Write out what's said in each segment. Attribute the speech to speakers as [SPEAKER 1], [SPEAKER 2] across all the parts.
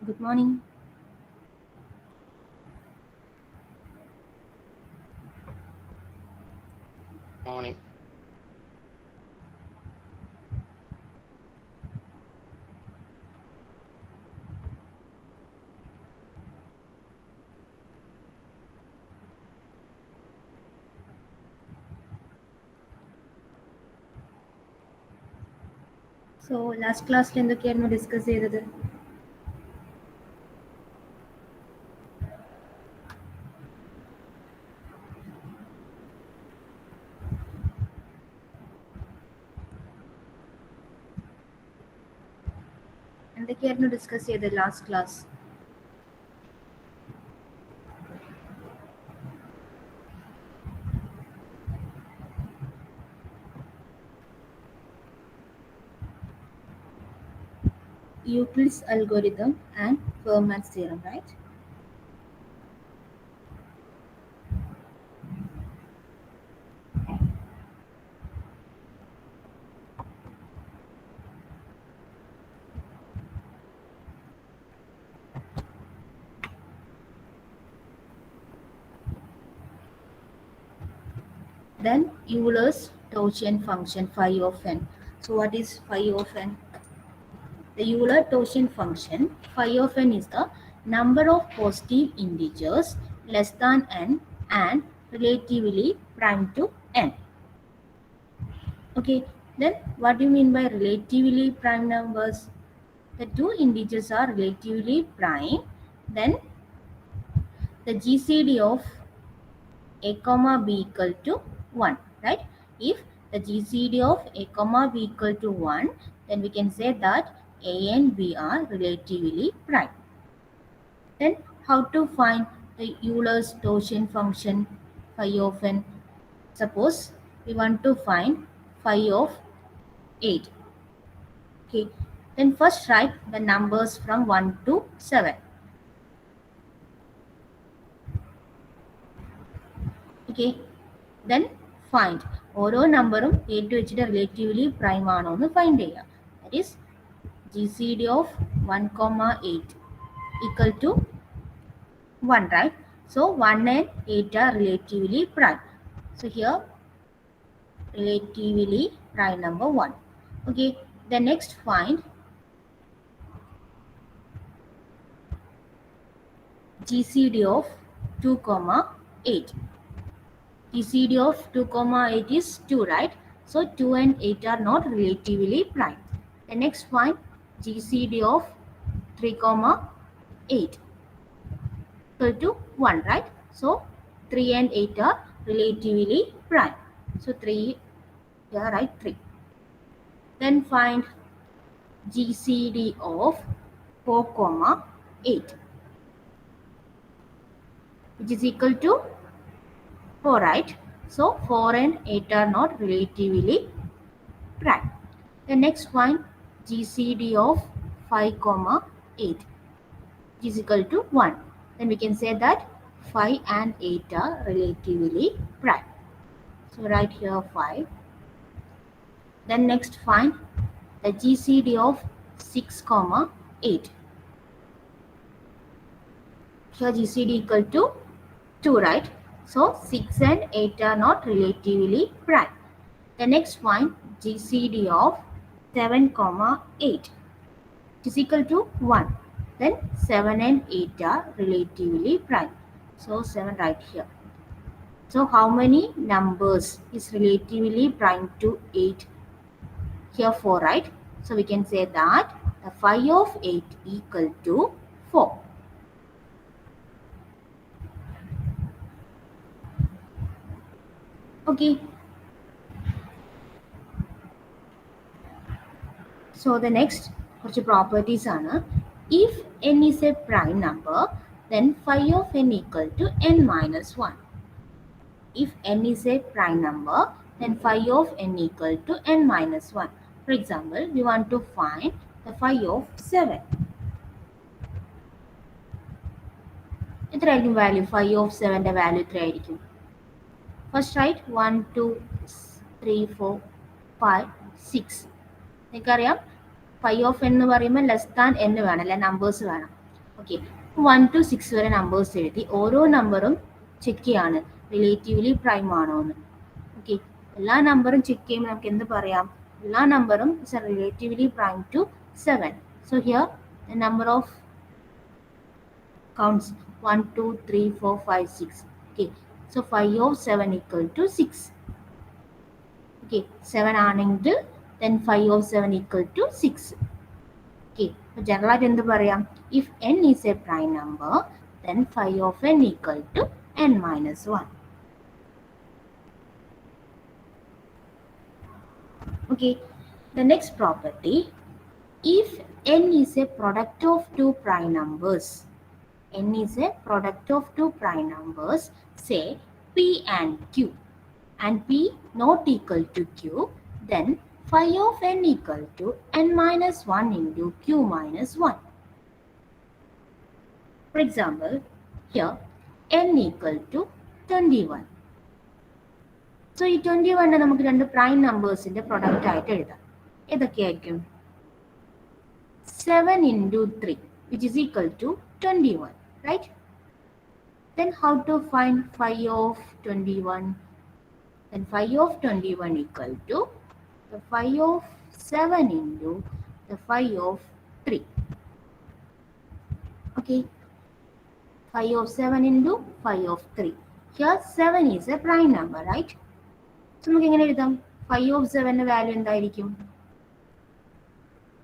[SPEAKER 1] Good morning.
[SPEAKER 2] Morning.
[SPEAKER 1] So last class എന്തൊക്കെയായിരുന്നു discuss ചെയ്തത്? എന്തൊക്കെയായിരുന്നു ഡിസ്കസ് ചെയ്തത് last class? Euclid's algorithm and Fermat's theorem, right? Then Euler's Taussian function phi of n. So what is phi of n? The Euler Taussian function phi of n is the number of positive integers less than n and relatively prime to n. Okay, then what do you mean by relatively prime numbers? The two integers are relatively prime, then the GCD of a comma b equal to 1, right? If the GCD of a comma b equal to 1, then we can say that a and b are relatively prime. Then how to find the Euler's Taussian function phi of n? Suppose we want to find phi of 8. Okay, then first write the numbers from 1 to 7. Okay, then find ഓരോ നമ്പറും ഏറ്റു വെച്ചിട്ട് relatively prime ആണോ എന്ന് find ചെയ്യുക. That is GCD of 1,8 equal to 1, right? So 1 and 8 are relatively prime. So here relatively prime number 1. Okay, the next find GCD of 2,8. GCD of 2,8 is 2, right? So 2 and 8 are not relatively prime. The next find GCD of 3,8 equal to 1, right? So 3 and 8 are relatively prime. So 3, here write 3. Then find GCD of 4,8, which is equal to 4, right? So 4 and 8 are not relatively prime. The next one GCD of 5,8 is equal to 1. Then we can say that 5 and 8 are relatively prime. So write here 5. Then next find the GCD of 6,8. Here GCD equal to 2, right? So 6 and 8 are not relatively prime. The next find GCD of 7,8 is equal to 1. Then 7 and 8 are relatively prime. So 7 right here. So how many numbers is relatively prime to 8? Here 4, right? So we can say that the phi of 8 equal to 4. Okay. So the next കുറച്ച് properties ആണ്. If n is a prime number, then phi of n equal to n minus 1. If n is a prime number, then phi of n equal to n minus 1. For example, we want to find the phi of 7. എത്രയായിരിക്കും value? phi of 7ന്റെ value എത്രയായിരിക്കും? First write 1 2 3 4 5 6. നിങ്ങൾക്കറിയാം phi of n എന്ന് പറയുമ്പോൾ less than n വേണം, അല്ലെ numbers വേണം. Okay, 1 to 6 വരെ നമ്പേഴ്സ് എഴുതി ഓരോ നമ്പറും ചെക്ക് ചെയ്യാണ് റിലേറ്റീവ്ലി പ്രൈം ആണോ എന്ന്. ഓക്കെ, എല്ലാ നമ്പറും ചെക്ക് ചെയ്യുമ്പോൾ നമുക്ക് എന്ത് പറയാം? എല്ലാ നമ്പറും is relatively prime to 7. So here the number of counts 1 2 3 4 5 6. Okay, so 5 of 7 equal to 6. Okay, 7 ആണെങ്കിൽ then 5 of 7 equal to 6. Okay, so generally എന്ത് പറയാം? If n is a prime number, then 5 of n equal to n minus 1. Okay, the next property, if n is a product of two prime numbers, n is a product of two prime numbers, say p and q, and p not equal to q, then phi of n equal to n minus 1 into q minus 1. For example, here n equal to 21. So ഈ 21 നമുക്ക് രണ്ട് prime നമ്പേഴ്സിന്റെ product ആയിട്ട് എഴുതാം. ഏതൊക്കെയായിരിക്കും? 7 into 3, which is equal to 21, right? Then how to find phi of 21? Then phi of 21 equal to the phi of 7 into the phi of 3. Okay, phi of 7 into phi of 3. Here 7 is a prime number, right? So നമുക്ക് എങ്ങനെ എഴുതാം? Phi of 7 ന്റെ value എന്തായിരിക്കും?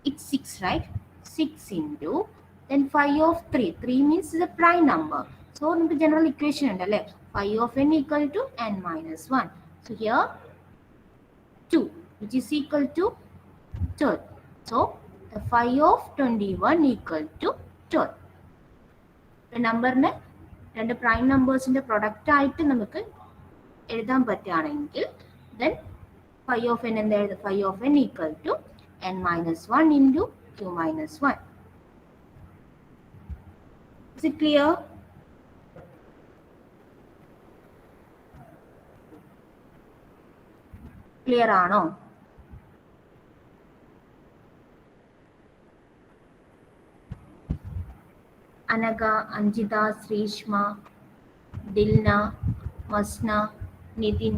[SPEAKER 1] It's 6, right? 6 into then phi of 3. 3 means is a prime number. So നമുക്ക് general equation ഉണ്ട് അല്ലേ? Phi of n equal to n minus 1. So here 2, which is equal to 12. So the phi of 21 equal to 12. നമ്പറിനെ രണ്ട് prime നമ്പേഴ്സിന്റെ product ആയിട്ട് നമുക്ക് എഴുതാൻ പറ്റുകയാണെങ്കിൽ then phi of n എന്താ എഴുതുക? Phi of n equal to n minus 1 into q minus 1. Is it clear? Clear ആണോ? Anagha, Anjitha, Sreeshma, Dilna, Masna, Nithin.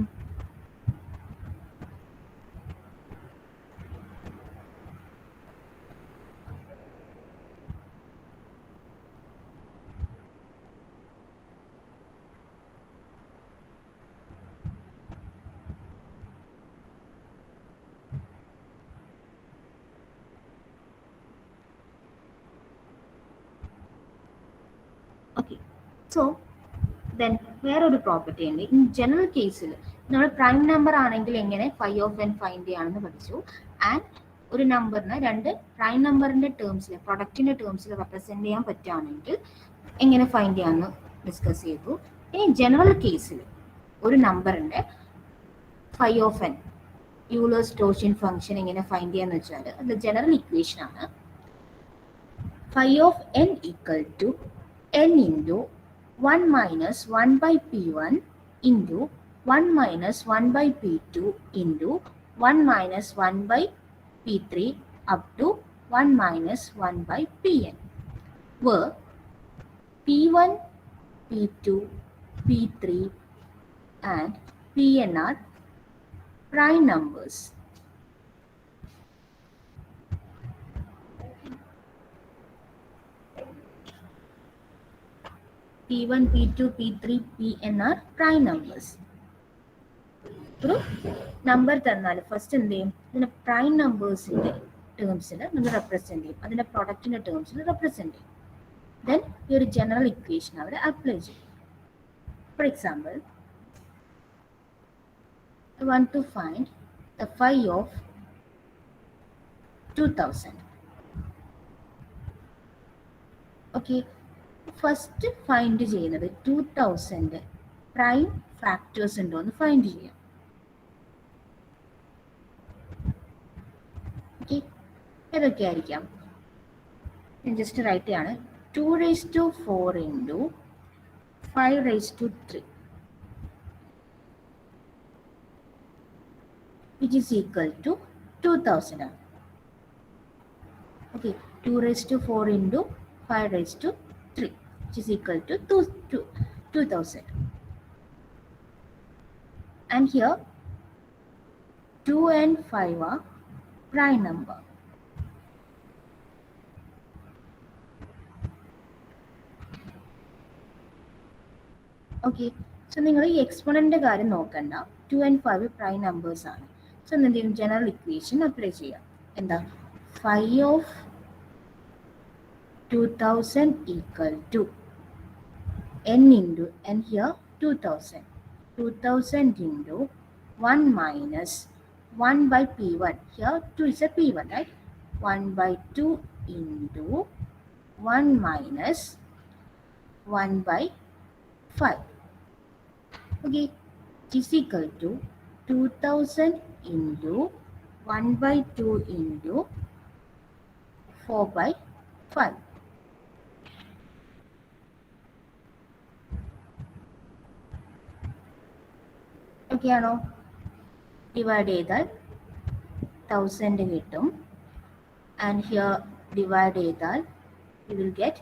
[SPEAKER 1] Okay, so then വേറൊരു പ്രോപ്പർട്ടി ഉണ്ട്. ഇൻ ജനറൽ കേസിൽ നമ്മൾ പ്രൈം നമ്പർ ആണെങ്കിൽ എങ്ങനെ ഫൈ ഓഫ് എൻ ഫൈൻഡ് ചെയ്യാണെന്ന് പഠിച്ചു. ആൻഡ് ഒരു നമ്പറിന് രണ്ട് പ്രൈം നമ്പറിന്റെ ടേംസിൽ പ്രൊഡക്റ്റിന്റെ ടേംസിൽ റെപ്രസെന്റ് ചെയ്യാൻ പറ്റുകയാണെങ്കിൽ എങ്ങനെ ഫൈൻഡ് ചെയ്യാമെന്ന് ഡിസ്കസ് ചെയ്തു. ഇനി ജനറൽ കേസിൽ ഒരു നമ്പറിന്റെ ഫൈ ഓഫ് എൻ യൂലേഴ്സ് ടോർഷ്യൻ ഫംഗ്ഷൻ എങ്ങനെ ഫൈൻഡ് ചെയ്യാന്ന് വെച്ചാൽ അത് ജനറൽ ഇക്വേഷൻ ആണ്. Phi of n equal to n into 1 minus 1 by p1 into 1 minus 1 by p2 into 1 minus 1 by p3 up to 1 minus 1 by pn, where p1, p2, p3 and pn are prime numbers. P1, P2, P3, Pn are prime numbers. ഒരു number തന്നാൽ first എന്ത് ചെയ്യും? ഇതിനെ prime നമ്പേഴ്സിന്റെ ടേംസിൽ നമ്മൾ represent ചെയ്യും, അതിന്റെ പ്രൊഡക്റ്റിന്റെ ടേംസിൽ represent ചെയ്യും. Then ഈ ഒരു ജനറൽ ഇക്വേഷൻ അവർ അപ്ലൈ ചെയ്യും. For example, I want to find the phi of 2000. Okay, first find ചെയ്യുന്നത് 2000 പ്രൈം ഫാക്ടേഴ്സ് ഉണ്ടോ എന്ന് ഫൈൻഡ് ചെയ്യാം. ഓക്കെ, ഏതൊക്കെ ആയിരിക്കാം? ഞാൻ ജസ്റ്റ് റൈറ്റ് ചെയ്യാണ്. 2 raised to 4 into 5 raised to 3, which is equal to 2000 ആണ്. Okay, 2 raised to 4 into 5 raised to 3, which is equal to 2000. And here 2 and 5 are prime number. Okay, so നിങ്ങൾ ഈ എക്സ്പോണൻ്റെ കാര്യം നോക്കണ്ട. 2 and 5 പ്രൈം നമ്പേഴ്സ് ആണ്. So എന്ത് ചെയ്യും, general equation apply ചെയ്യാം. എന്താ, 5 of 2000 equal to n into n, here 2000. 2000 into 1 minus 1 by p1. Here 2 is a p1, right? 1 by 2 into 1 minus 1 by 5. Okay, it is equal to 2000 into 1 by 2 into 4 by 5. Okay ആണോ? Divide ചെയ്താൽ 1000 കിട്ടും. And here divide ചെയ്താൽ you will get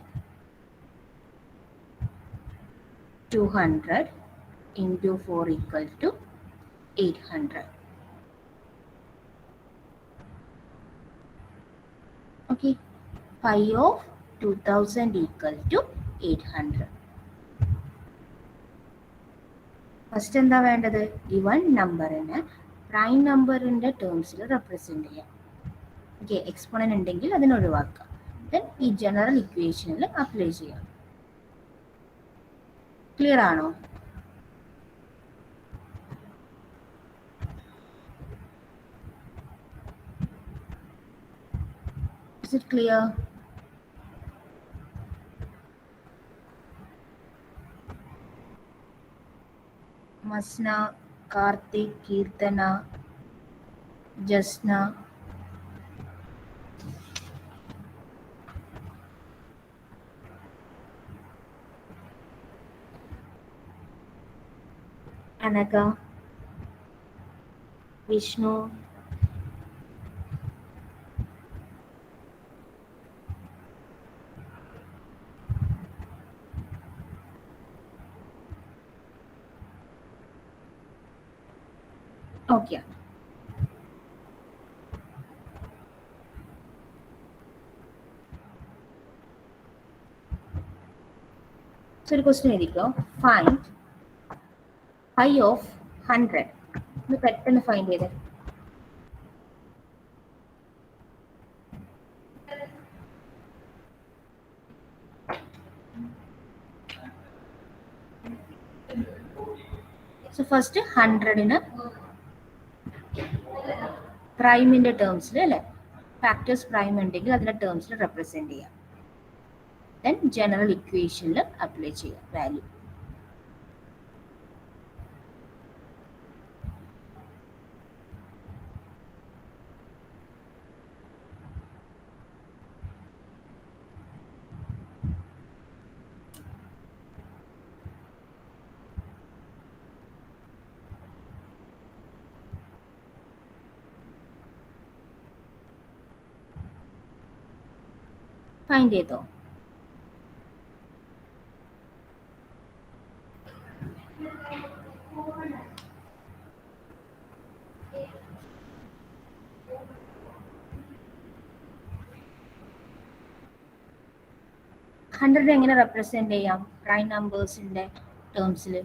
[SPEAKER 1] 200 into 4 equal to 800. Okay, 5 of 2000 equal to 800. First എന്താ വേണ്ടത്, given നമ്പറിനെ prime നമ്പറിൻ്റെ ടേംസിൽ represent ചെയ്യാം. Okay, exponent ഉണ്ടെങ്കിൽ അതിനെ ഒഴിവാക്കാം. ദെൻ ഈ ജനറൽ ഇക്വേഷനിൽ അപ്ലൈ ചെയ്യാം. ക്ലിയർ ആണോ? Is it clear? Masna, Karthik, Kirtana, Jasna. Anaka, Vishnu. Okay. So the question is, find pi of 100. ഒന്ന് പെട്ടെന്ന് ഫൈൻഡ് ചെയ്തേ. സോ ഫസ്റ്റ് 100ന് പ്രൈമിൻ്റെ ടേംസിൽ അല്ലേ, ഫാക്ടേഴ്സ് പ്രൈം ഉണ്ടെങ്കിൽ അതിൻ്റെ ടേംസിൽ റെപ്രസെൻ്റ് ചെയ്യാം. ദെൻ ജനറൽ ഇക്വേഷനിൽ അപ്ലൈ ചെയ്യാം വാല്യൂ. ഫൈൻഡ് ചെയ്തോ? ഹൺഡ്രഡ് എങ്ങനെ റെപ്രസെൻ്റ് ചെയ്യാം പ്രൈം നമ്പേഴ്സിൻ്റെ ടേംസിൽ?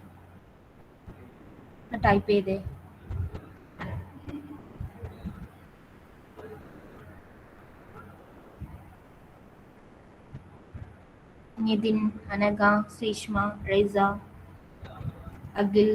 [SPEAKER 1] ടൈപ്പ് ചെയ്തേ. Nithin, Anagha, Sreeshma, Raisa, Akhil.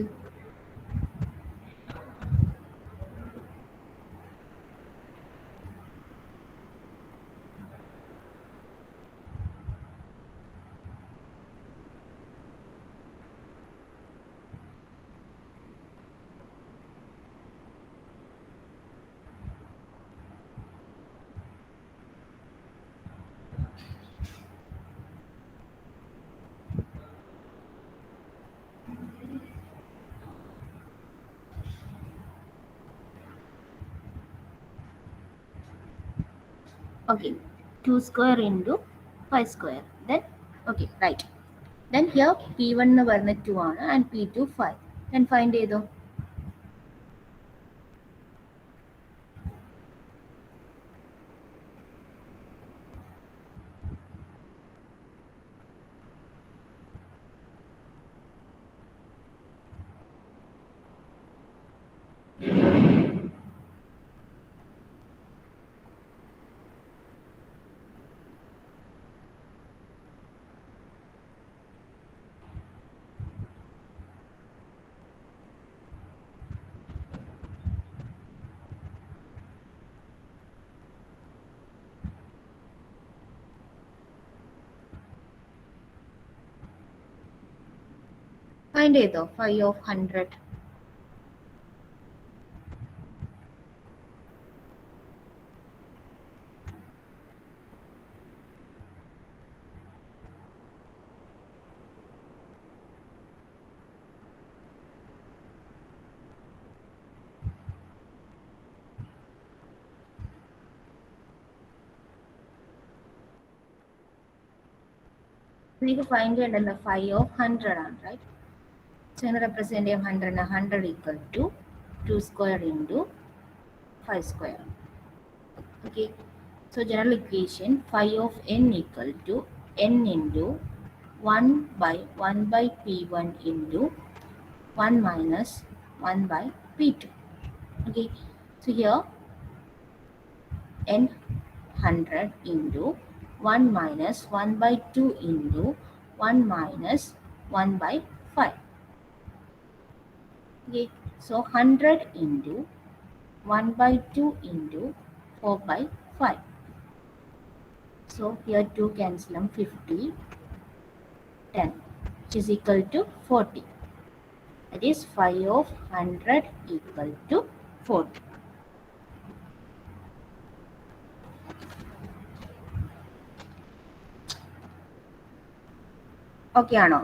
[SPEAKER 1] Okay, 2 square into 5 square. then okay, right. Then here P1 എന്ന് പറഞ്ഞ 2 ആണ് and P2 5. Then find ചെയ്തോ. Find ചെയ്തോ 5 of 100. നിങ്ങൾക്ക് ഫൈൻഡ് ചെയ്യേണ്ടത് 5 of 100 ആണ്, right? So in representative 100 equal to 2 square into 5 square. Okay. So general equation 5 of n equal to n into 1 by P1 into 1 minus 1 by P2. Okay. So here n 100 into 1 minus 1 by 2 into 1 minus 1 by 5. Okay, so 100 into 1 by 2 into 4 by 5. So here 2 cancel 50, 10, which is equal to 40. That is 5 of 100 equal to 40. Okay, ആണോ?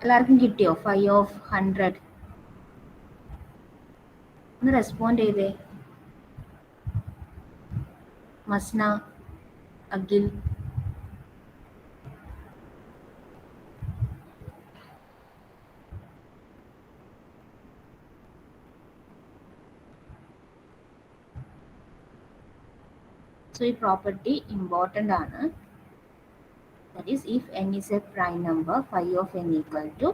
[SPEAKER 1] എല്ലാവർക്കും കിട്ടിയോ 5 of 100? ഒന്ന് respond ചെയ്തേ. മസ്ന, Akhil. So ഈ property important ആണ്. That is, if n is a prime number, phi of n equal to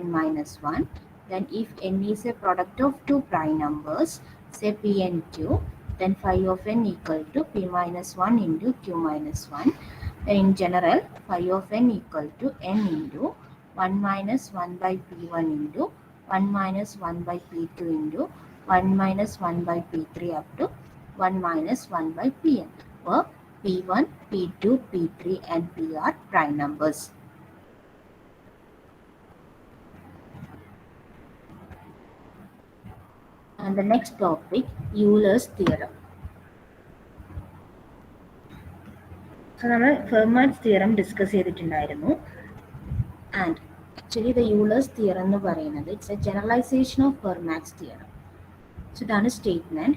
[SPEAKER 1] n minus 1. Then if n is a product of two prime numbers, say p and q, then phi of n equal to p minus 1 into q minus 1. Then in general, phi of n equal to n into 1 minus 1 by p1 into 1 minus 1 by p2 into 1 minus 1 by p3 up to 1 minus 1 by pn, where P1, P2, P3 and P are prime numbers. And the next topic, Euler's theorem. So നമ്മൾ Fermat's theorem discuss ചെയ്തിട്ടുണ്ടായിരുന്നു. And actually the Euler's theorem എന്ന് പറയുന്നത് it's a generalization of Fermat's theorem. So ഇതാണ് statement.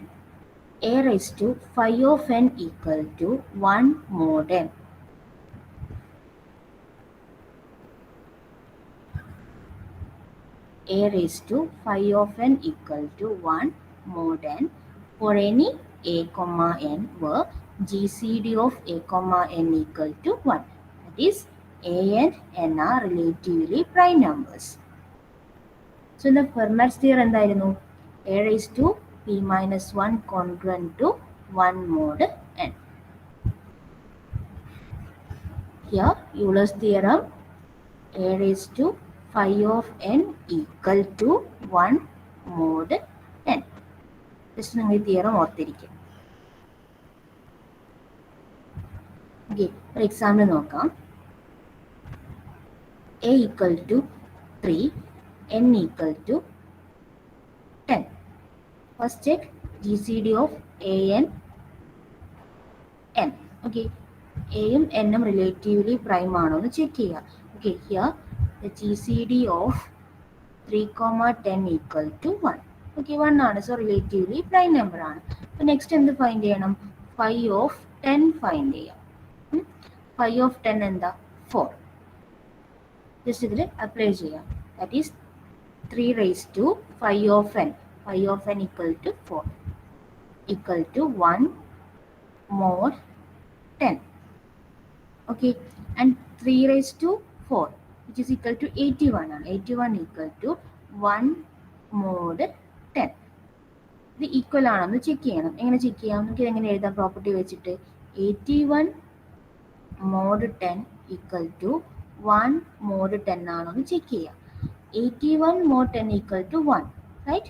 [SPEAKER 1] A raised to phi of n equal to 1 mod n. A raised to phi of n equal to 1 mod n for any a comma n where GCD of a comma n equal to 1. That is, a and n are relatively prime numbers. So in the Fermat's theorem എന്തായിരുന്നു? A raised to p minus 1 congruent to 1 mod n. Here Euler's theorem, a raised to phi of n equal to 1 mod n. Just നിങ്ങൾ ഈ theorem ഓർത്തിരിക്കും. Okay, ഒരു example നോക്കാം. a equal to 3, n equal to 10. First check GCD of a and n. Okay, a യും n ഉം relatively prime ആണോ എന്ന് check ചെയ്യുക. Okay, here the GCD of 3, 10 equal to 1. Okay, 1 ആണ്, so relatively prime number ആണ്. അപ്പോൾ next എന്ത് find ചെയ്യണം? 5 of 10 ഫൈൻഡ് ചെയ്യാം. 5 of 10 എന്താ? 4. ജസ്റ്റ് ഇതിൽ അപ്ലൈ ചെയ്യാം. That is 3 raised to 5 of n. 5 of n equal to 4 equal to 1 more 10. Okay, and 3 raised to 4 which is equal to 81 ആണ്. 81 equal to 1 mod 10. ഇത് equal ആണെന്ന് check ചെയ്യണം. എങ്ങനെ check ചെയ്യാം? നമുക്ക് എങ്ങനെ എഴുതാം? പ്രോപ്പർട്ടി വെച്ചിട്ട് 81 mod 10 equal to 1 mod 10 ആണോ എന്ന് ചെക്ക് ചെയ്യാം. 81 mod 10 equal to 1, right?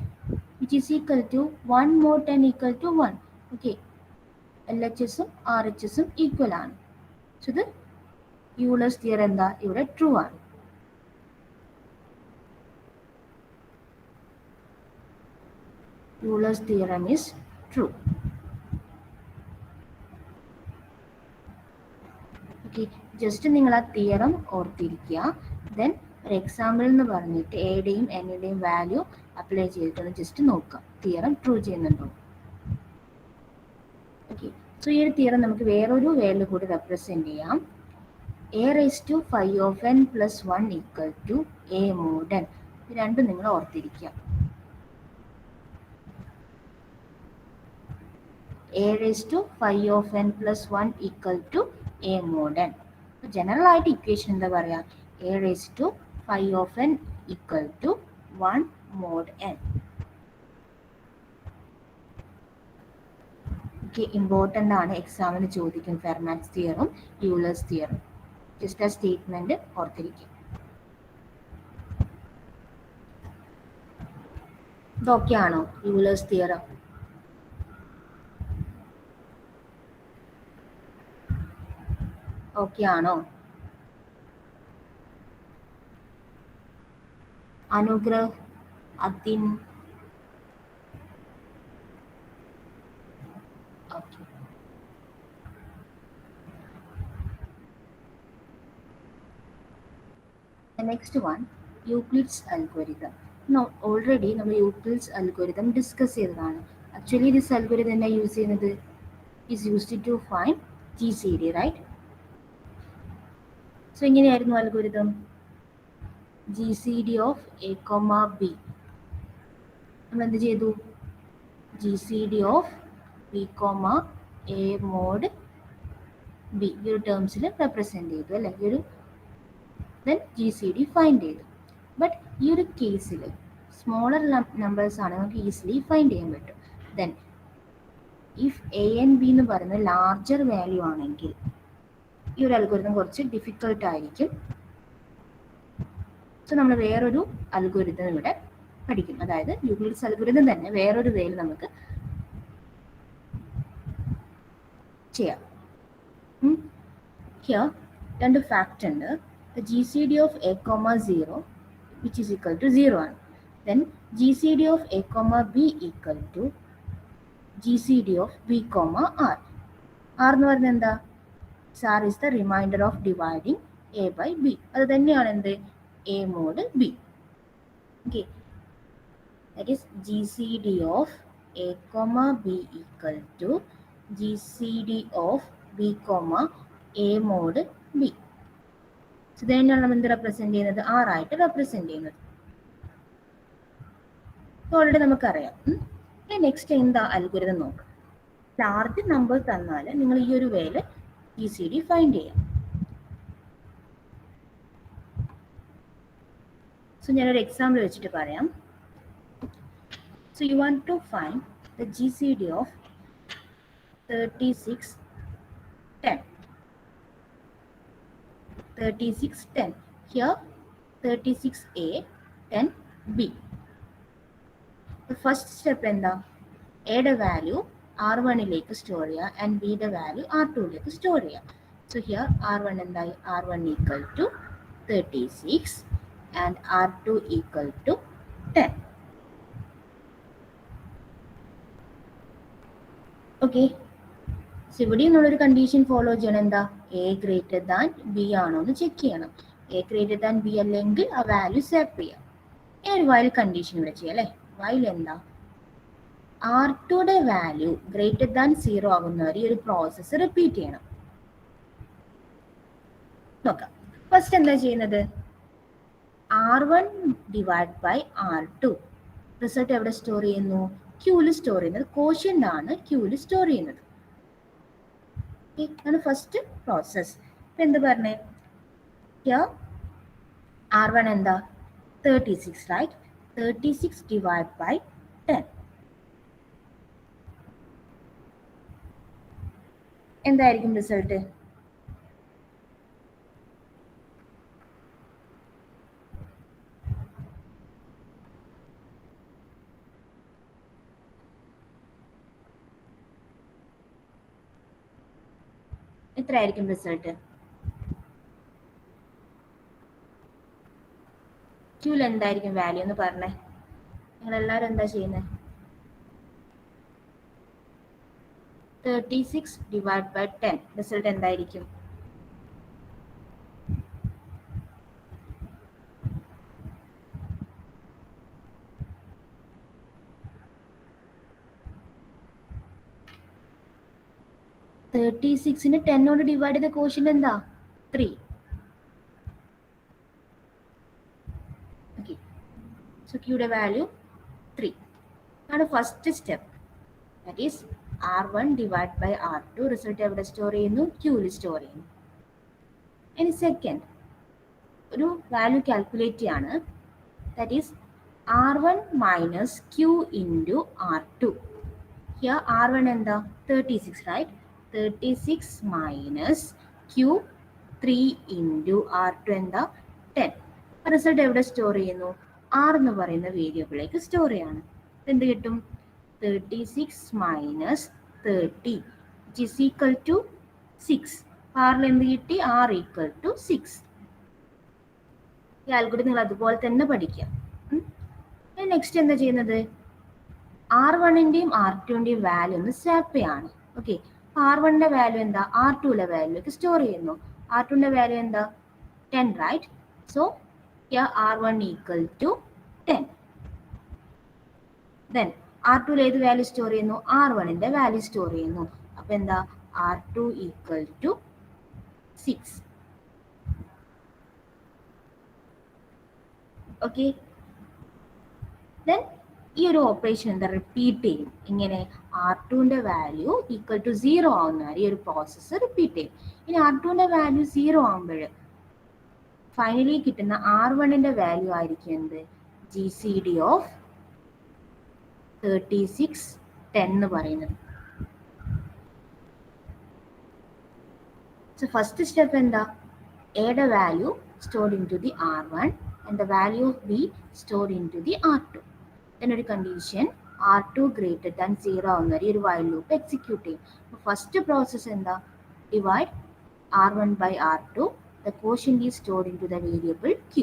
[SPEAKER 1] Which is equal to 1 mod 10 equal to 1. Okay, LHSഉം RHSഉം equal ആണ്. സോ ഇത് യൂളേഴ്സ് തിയറം എന്താ? ഇവിടെ ട്രൂ ആണ്. Euler's theorem is true. Okay, just നിങ്ങൾ ആ തിയറം ഓർത്തിരിക്കുക. ദെൻ ഒരു എക്സാമ്പിൾ എന്ന് പറഞ്ഞിട്ട് എയുടെയും എന്നിൻ്റെയും വാല്യൂ അപ്ലൈ ചെയ്തിട്ടൊന്ന് ജസ്റ്റ് നോക്കാം തിയറം ട്രൂ ചെയ്യുന്നുണ്ടോ. ഓക്കെ, സോ ഈ ഒരു തിയറം നമുക്ക് വേറൊരു വേയിൽ കൂടി റെപ്രസെൻറ്റ് ചെയ്യാം. a raised to 5 of n plus 1 equal to a mod n. ഇത് രണ്ടും നിങ്ങൾ ഓർത്തിരിക്കുക. a raised to 5 of n plus 1 equal to a mod n. General ആയിട്ട് ഇക്വേഷൻ എന്താ പറയുക? a raised to 5 of n equal to 1 mod n. Okay, important ആണ്, എക്സാമിന് ചോദിക്കും ഫെർമാറ്റ്സ് തിയറും യൂളേഴ്സ് തിയറും. ജസ്റ്റ് ആ സ്റ്റേറ്റ്മെന്റ് ഓർത്തിരിക്കും. ഇതൊക്കെ ആണോ യൂളേഴ്സ് തിയറം? ഓക്കെ ആണോ? Anugrah, Athin, okay. Next one, Euclid's algorithm. Already നമ്മൾ യൂക്ലിഡ്സ് അൽഗോരിതം ഡിസ്കസ് ചെയ്തതാണ്. ആക്ച്വലി ദിസ് അൽഗോരിതം എന്നാ യൂസ് ചെയ്യുന്നത്? Is used to find GCD, right? So എങ്ങനെയായിരുന്നു algorithm? GCD of A, B. നമ്മൾ എന്ത് ചെയ്തു? GCD of B, A mod B ഈ ഒരു ടേംസിൽ റെപ്രസെൻറ്റ് ചെയ്തു അല്ലേ? ഈ ഒരു ദെൻ GCD ഫൈൻഡ് ചെയ്തു. ബട്ട് ഈ ഒരു കേസിൽ സ്മോളർ നമ്പേഴ്സ് ആണ് നമുക്ക് ഈസിലി ഫൈൻഡ് ചെയ്യാൻ പറ്റും. Then if A and B എന്ന് പറയുന്നത് ലാർജർ വാല്യൂ ആണെങ്കിൽ ഈ ഒരു അൽഗോരിതം കുറച്ച് ഡിഫിക്കൽട്ട് ആയിരിക്കും. സോ നമ്മൾ വേറൊരു അൽഗോരിതം ഇവിടെ പഠിക്കും. അതായത് യൂക്ലിഡ്സ് അൽഗോരിതം തന്നെ വേറൊരു വേയിൽ നമുക്ക് ചെയ്യാം. ഹിയർ രണ്ട് ഫാക്റ്റ് ഉണ്ട്. The GCD of A, 0 which is equal to 0 ആണ്. Then GCD of A, B equal to GCD of B, R. R എന്ന് പറയുന്നത് എന്താ? R is the remainder of dividing A by B. അത് തന്നെയാണ് എന്ത്? A mod B. Okay, that is GCD of A, B equal to GCD of B, A mod B. So ഇതന്നെയാണ് നമ്മൾ എന്ത് represent ചെയ്യുന്നത്? R ആയിട്ട് റെപ്രസെൻറ്റ് ചെയ്യുന്നത്. Already നമുക്കറിയാം. നെക്സ്റ്റ് എന്താ അൽഗോരിതം നോക്കാം. ലാർജ് നമ്പർ തന്നാൽ നിങ്ങൾ ഈ ഒരു വേയിൽ GCD ഫൈൻഡ് ചെയ്യാം. സോ ഞാനൊരു എക്സാമ്പിൾ വെച്ചിട്ട് പറയാം. So you want to find the GCD of 36, 10. 36, 10. Here 36A, 10B. The first step എന്താ? Aയുടെ വാല്യൂ R1ലേക്ക് സ്റ്റോർ ചെയ്യുക ആൻഡ് Bയുടെ വാല്യൂ R2ലേക്ക് സ്റ്റോർ ചെയ്യുക. സോ ഹിയർ R1 എന്തായി? R1 equal to 36 and R2 equal to 10. Okay, so ഇവിടെ നിന്നുള്ളൊരു കണ്ടീഷൻ ഫോളോ ചെയ്യണം. എന്താ? A ഗ്രേറ്റർ ദാൻ B ആണോ എന്ന് ചെക്ക് ചെയ്യണം. A ഗ്രേറ്റർ ദാൻ B അല്ലെങ്കിൽ ആ വാല്യൂ സെപ്പറേറ്റ് ചെയ്യാം. ഒരു വൈൽ കണ്ടീഷൻ ഇവിടെ ചെയ്യാം അല്ലേ? വൈൽ എന്താ? R2യുടെ വാല്യൂ ഗ്രേറ്റർ ദാൻ 0 ആകുന്നവരെ ഈ ഒരു പ്രോസസ്സ് റിപ്പീറ്റ് ചെയ്യണം. നോക്കാം. ഫസ്റ്റ് എന്താ ചെയ്യുന്നത്? R1 divide by R2. Result എവിടെ സ്റ്റോർ ചെയ്യുന്നു? ക്യൂവിൽ സ്റ്റോർ ചെയ്യുന്നത്. കോഷ്യന്റ് ആണ് ക്യൂവിൽ സ്റ്റോർ ചെയ്യുന്നത്. ആണ് ഫസ്റ്റ് പ്രോസസ്. ഇപ്പം എന്ത് പറഞ്ഞേ? R1 എന്താ? 36, റൈറ്റ്? 36 divide by 10. എന്തായിരിക്കും റിസൾട്ട്? എത്രയായിരിക്കും റിസൾട്ട്? ക്യൂവിൽ എന്തായിരിക്കും വാല്യൂ എന്ന് പറഞ്ഞേ? നിങ്ങളെല്ലാവരും എന്താ ചെയ്യുന്നത്? 36 ഡിവൈഡ് ബൈ 10. റിസൾട്ട് എന്തായിരിക്കും? ന് 10 കൊണ്ട് ഡിവൈഡ് ചെയ്ത കോഷ്യന്റ് എന്താ? 3. ഓക്കെ, സോ ക്യൂയുടെ വാല്യൂ 3 ആണ് first step. That is R1 divide by R2. Result എവിടെ സ്റ്റോർ ചെയ്യുന്നു? ക്യൂവിൽ സ്റ്റോർ ചെയ്യുന്നു. ഇനി സെക്കൻഡ് ഒരു വാല്യൂ കാൽക്കുലേറ്റ് ചെയ്യാണ്. That is R1 minus Q into R2. Here R1 എന്താ? 36, right? 36 minus Q 3 into R2 എന്താ? 10. റിസൾട്ട് എവിടെ സ്റ്റോർ ചെയ്യുന്നു? R എന്ന് പറയുന്ന വേരിയബിളിലേക്ക് സ്റ്റോർ ചെയ്യാണ്. എന്ത് കിട്ടും? 36 minus 30 which is equal to 6. ആറിൽ എന്ത് കിട്ടി? R equal to 6. ഈ ആൽഗോരിതം നിങ്ങൾ അതുപോലെ തന്നെ പഠിക്കുക. നെക്സ്റ്റ് എന്താ ചെയ്യുന്നത്? R1ന്റെയും R2ന്റെയും വാല്യൂ ഒന്ന് സ്വാപ്പ് ചെയ്യാണ്. ഓക്കെ, R1ന്റെ വാല്യൂ എന്താ? R2ലെ വാല്യൂലേക്ക് സ്റ്റോർ ചെയ്യുന്നു. R2ന്റെ വാല്യൂ എന്താ? 10, right? So R1 equal to 10. Then R2ൽ ഏത് വാല്യൂ സ്റ്റോർ ചെയ്യുന്നു? R1ന്റെ വാല്യൂ സ്റ്റോർ ചെയ്യുന്നു. അപ്പൊ എന്താ? R2 equal to 6. Okay, then ഈ ഒരു ഓപ്പറേഷൻ എന്താ? റിപ്പീറ്റ് ചെയ്യും. ഇങ്ങനെ R2ന്റെ വാല്യൂ ഈക്വൽ ടു 0 ആവുന്നവരെ ഈ ഒരു പ്രോസസ്സ് റിപ്പീറ്റ് ചെയ്യും. ഇനി R2ന്റെ വാല്യൂ 0 ആകുമ്പോൾ ഫൈനലി കിട്ടുന്ന R1ന്റെ വാല്യൂ ആയിരിക്കും എന്ത്? GCD ഓഫ് 36 10 എന്ന് പറയുന്നത്. സോ ഫസ്റ്റ് സ്റ്റെപ്പ് എന്താ? എയുടെ value stored into the R1 and the value of B stored into the R2. Then ഒരു കണ്ടീഷൻ R2 greater than 0 ആവുന്നവരെ ഒരു while loop എക്സിക്യൂട്ട് ചെയ്യും. ഫസ്റ്റ് പ്രോസസ് എന്താ? Divide R1 by R2. The quotient is stored into the variable Q.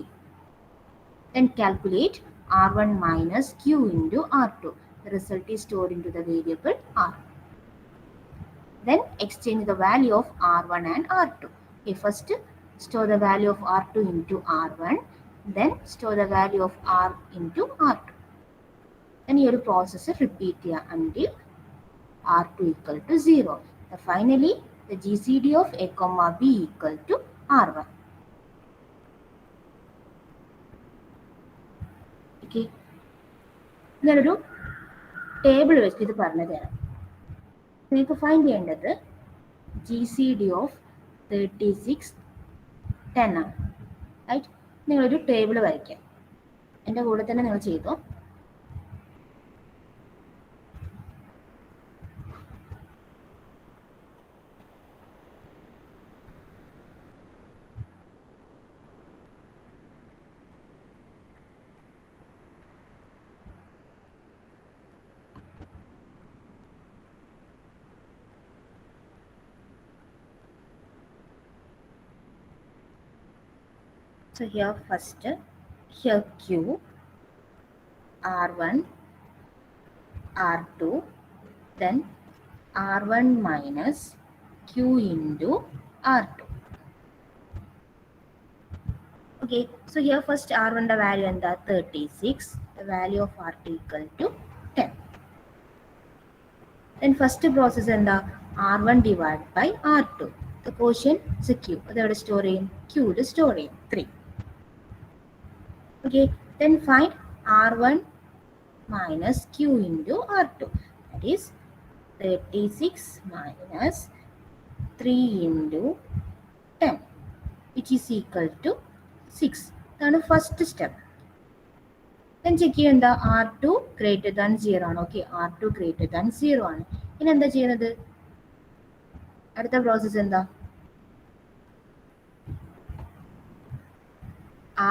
[SPEAKER 1] Then calculate R1 minus Q into R2. The result is stored into the variable R. Then exchange the value of R1 and R2. Okay, first store the value of R2 into R1. Then store the value of R into R2. Then your process repeat here until R2 equal to 0. Finally, the GCD of A comma B equal to R1. Okay. ഞാനൊരു table വെച്ച് ഇത് പറഞ്ഞു തരാം. നിങ്ങൾക്ക് find ചെയ്യേണ്ടത് GCD of 36 10 ആണ്, right? നിങ്ങളൊരു table വരയ്ക്കാം. എൻ്റെ കൂടെ തന്നെ നിങ്ങൾ ചെയ്തോ. So here first, here Q, R1, R2, then R1 minus Q into R2. Okay, so here first R1 the value and the 36, the value of R2 equal to 10. Then first process എന്താ R1 divided by R2. The quotient is Q. അതെവിടെ store ചെയ്യും? Qയിൽ store ചെയ്യും 3. Okay. Then find R1 minus Q into R2. That is 36 minus 3 into 10, which is equal to 6. അതാണ് first step. Then check ചെയ്യുക എന്താ R2 greater than 0 ആണ്. Okay, R2 greater than 0 ആണ്. ഇനി എന്താ ചെയ്യുന്നത്? അടുത്ത പ്രോസസ് എന്താ?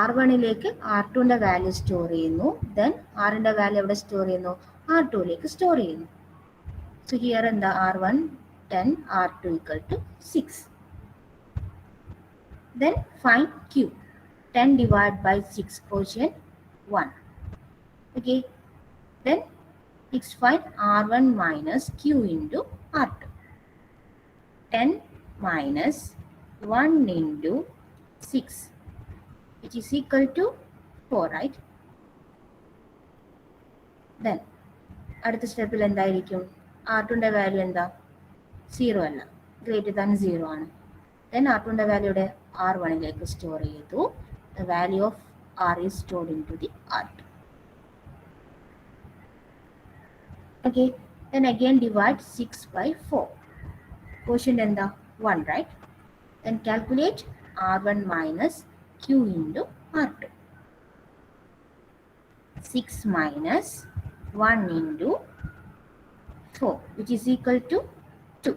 [SPEAKER 1] R1ലേക്ക് R2ന്റെ വാല്യൂ സ്റ്റോർ ചെയ്യുന്നു. ദെൻ Rന്റെ വാല്യൂ എവിടെ സ്റ്റോർ ചെയ്യുന്നു? R2ലേക്ക് സ്റ്റോർ ചെയ്യുന്നു. സോ ഹിയർ എന്താ R1 10, R2 equal to 6. Then find Q. 10 divided by 6, quotient 1. Okay. Then next find R1 minus Q into R2. 10 minus 1 into 6, which is equal to 4, right? Then അടുത്ത സ്റ്റെപ്പിൽ എന്തായിരിക്കും? R2ന്റെ value എന്താ? 0 അല്ല, greater than 0 ആണ്. Then R2ന്റെ വാല്യൂടെ R1ലേക്ക് store ചെയ്തു. The value of R is stored into the R2. Okay, then again divide 6 by 4. Quotient എന്താ? 1, right? Then calculate R1 minus Q into R2. 6 minus 1 into 4, which is equal to 2.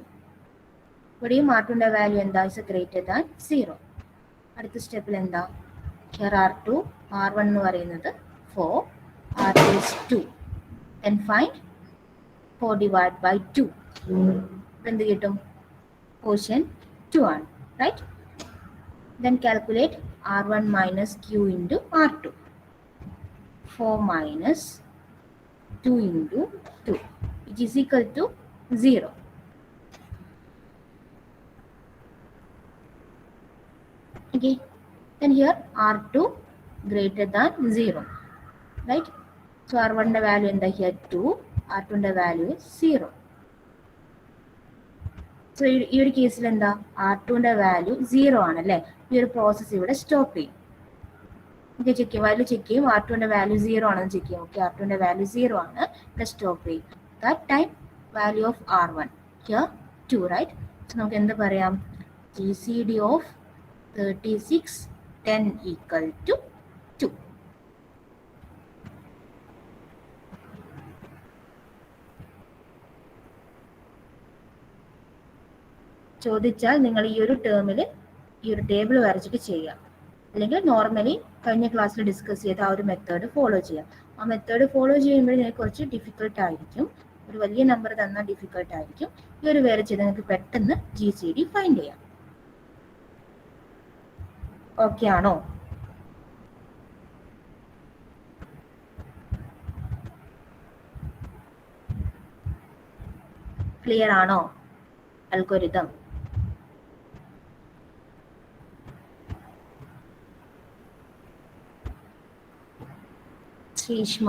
[SPEAKER 1] ഇവിടെയും R2ന്റെ value എന്താ? Is greater than 0. അടുത്ത സ്റ്റെപ്പിൽ എന്താ? Here R2, R1 എന്ന് പറയുന്നത് 4, R2 is 2. Then find 4 divided by 2. എന്ത് കിട്ടും? Quotient 2 ആണ്, right? Then calculate R1 minus Q into R2. 4 minus 2 into 2, which is equal to 0. Okay, then here R2 greater than 0, right? So R1ന്റെ value എന്താ? here 2, R2ന്റെ value 0. So ഈ ഒരു കേസിൽ എന്താ? R2ന്റെ വാല്യൂ 0 ആണല്ലേ. ഈ ഒരു പ്രോസസ്സ് ഇവിടെ സ്റ്റോപ്പ് ചെയ്യും. ഓക്കെ, ചെക്ക് ചെയ്യും, വാല്യൂ ചെക്ക് ചെയ്യും. R2ന്റെ വാല്യൂ 0 ആണെന്ന് ചെക്ക് ചെയ്യും. ഓക്കെ, R2ന്റെ വാല്യൂ 0 ആണ്. ഇവിടെ സ്റ്റോപ്പ് ചെയ്യും. That time value of R1 here 2, right? So നമുക്ക് എന്ത് പറയാം? GCD of 36 10 equal to 2. ചോദിച്ചാൽ നിങ്ങൾ ഈ ഒരു ടേമിൽ ഈ ഒരു ടേബിൾ വരച്ചിട്ട് ചെയ്യാം. അല്ലെങ്കിൽ നോർമലി കഴിഞ്ഞ ക്ലാസ്സിൽ ഡിസ്കസ് ചെയ്ത ആ ഒരു മെത്തേഡ് ഫോളോ ചെയ്യാം. ആ മെത്തേഡ് ഫോളോ ചെയ്യുമ്പോൾ നിങ്ങൾക്ക് കുറച്ച് ഡിഫിക്കൽട്ട് ആയിരിക്കും. ഒരു വലിയ നമ്പർ തന്നാൽ ഡിഫിക്കൽട്ട് ആയിരിക്കും. ഈ ഒരു വേറെ ചെയ്ത് നിങ്ങൾക്ക് പെട്ടെന്ന് GCD ഫൈൻഡ് ചെയ്യാം. ഓക്കെ ആണോ? ക്ലിയർ ആണോ അൽഗോരിതം? ശ്രീഷ്മ,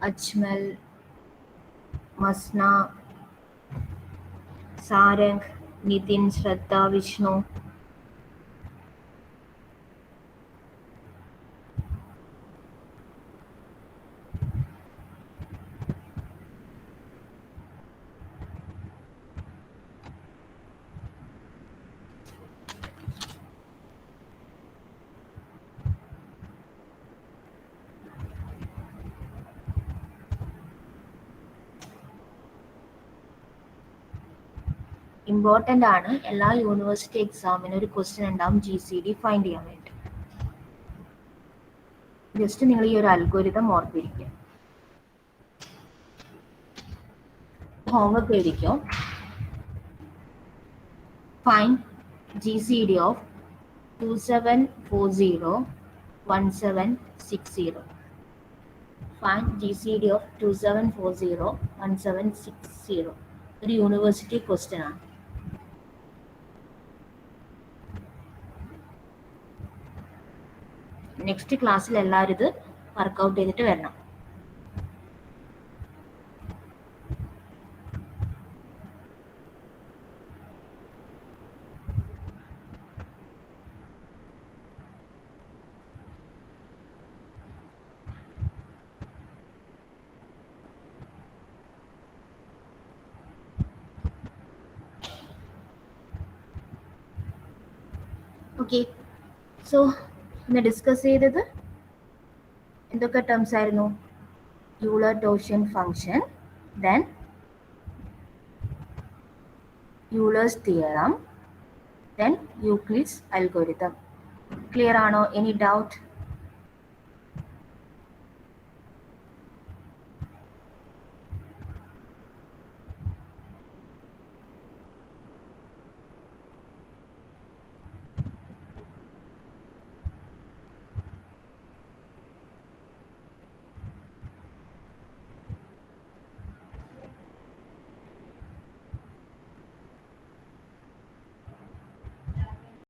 [SPEAKER 1] അജ്മൽ, മസ്ന, സാരംഗ്, നിതിൻ, ശ്രദ്ധ, വിഷ്ണു. ഇമ്പോർട്ടൻ്റ് ആണ്. എല്ലാ യൂണിവേഴ്സിറ്റി എക്സാമിനും ഒരു ക്വസ്റ്റ്യൻ ഉണ്ടാവും GCD ഫൈൻഡ് ചെയ്യാൻ വേണ്ടി. ജസ്റ്റ് നിങ്ങൾ ഈ ഒരു അൽഗോരിതം ഓർത്തിരിക്കുക. ഹോംവർക്ക് എഴുതിക്കോ. Find GCD of 27401760. Find GCD of 27401760. ഒരു യൂണിവേഴ്സിറ്റി ക്വസ്റ്റ്യൻ ആണ്. നെക്സ്റ്റ് ക്ലാസ്സിൽ എല്ലാവരും ഇത് വർക്കൗട്ട് ചെയ്തിട്ട് വരണം. ഓക്കെ, സോ ഇന്ന് ഡിസ്കസ് ചെയ്തത് എന്തൊക്കെ ടേംസ് ആയിരുന്നു? Euler totient function, then Euler's theorem, then Euclid's algorithm. Clear ആണോ? Any doubt?